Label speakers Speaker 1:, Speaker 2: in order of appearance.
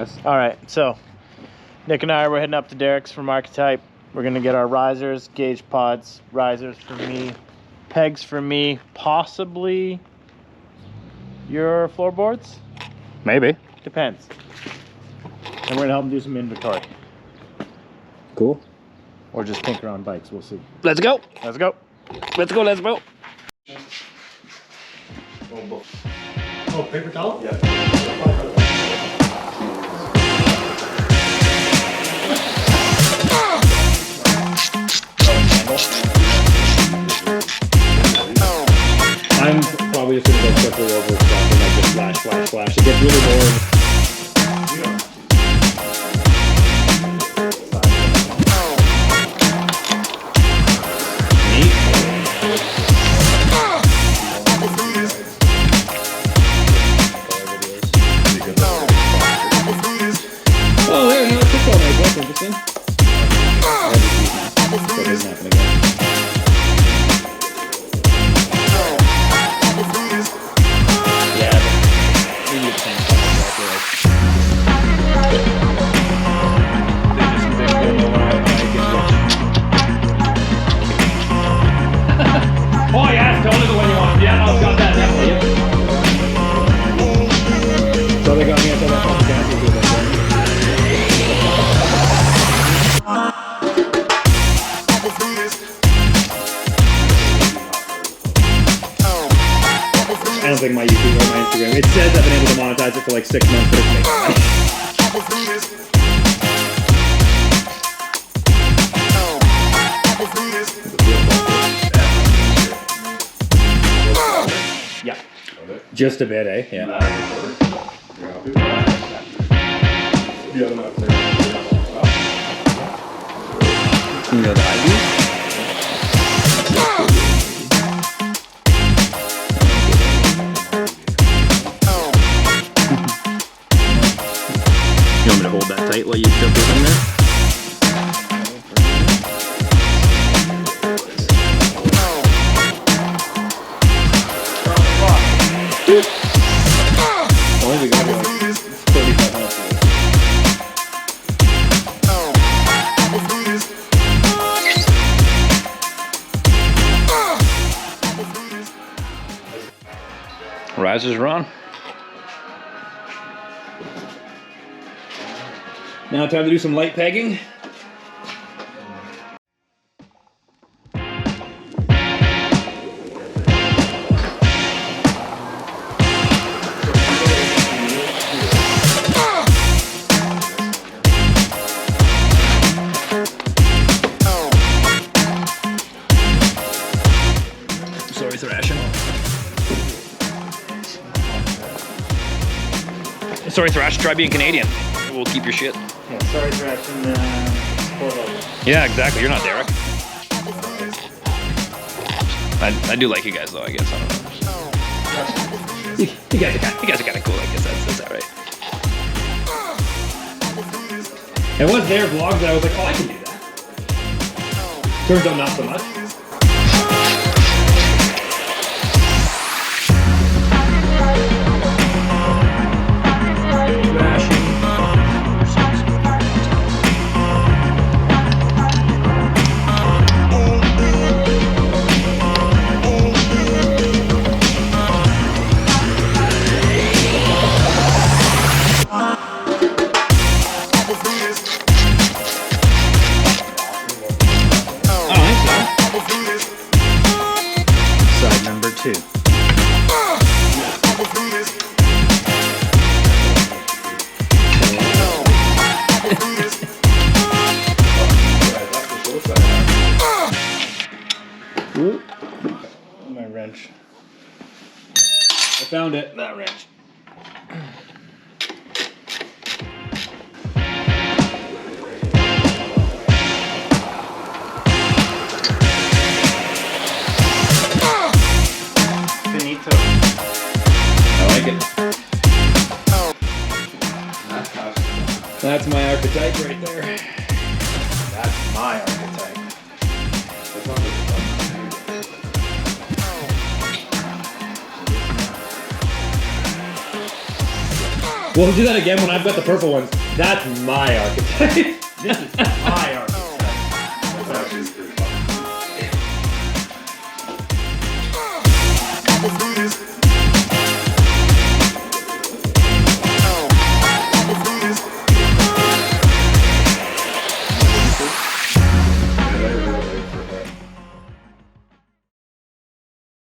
Speaker 1: guys.
Speaker 2: All right, so Nick and I we're heading up to Derek's from Archetype. We're gonna get our risers, gauge pods, risers for me, pegs for me, possibly your floorboards.
Speaker 1: Maybe.
Speaker 2: Depends. And we're gonna help him do some inventory.
Speaker 1: Cool.
Speaker 2: Or just tinker on bikes. We'll see.
Speaker 1: Let's go.
Speaker 2: Let's go.
Speaker 1: Let's go. Let's go.
Speaker 2: Oh, paper towel? Yeah.
Speaker 1: I'm probably just gonna go quickly over stuff and like just flash, flash, flash. It gets really boring. Oh, there, no, it's all nice. That's interesting. That doesn't happen again. Yeah, we need the same stuff. Oh yeah, totally the way you want. Yeah, I've got that definitely. So they got me until that fucking dance with I don't think my YouTube or my Instagram. It says I've been able to monetize it for like 6 months, but it's making money. Yeah. Just a bit, eh? Yeah. You know the ID? You want me to hold that tight while you shove this in there? Only we got like 3,500 for this. Risers are on. Now time to do some light pegging. Sorry, thrashing. Sorry, Thrash, try being Canadian. We'll keep your shit.
Speaker 2: Yeah, sorry, Thrashing.
Speaker 1: Yeah, exactly. You're not Derek. I do like you guys, though, I guess. I don't know. You guys are kind of cool, I guess. That's alright. It was their vlog that I was like, oh, I can do that. Turns out not so much. Side number 2.
Speaker 2: My wrench.
Speaker 1: I found it.
Speaker 2: That wrench. Finito.
Speaker 1: I like it. That's my archetype right there.
Speaker 2: That's my archetype.
Speaker 1: We'll do that again when I've got the purple ones. That's my archetype.
Speaker 2: This is my archetype.
Speaker 3: That's actually pretty fun.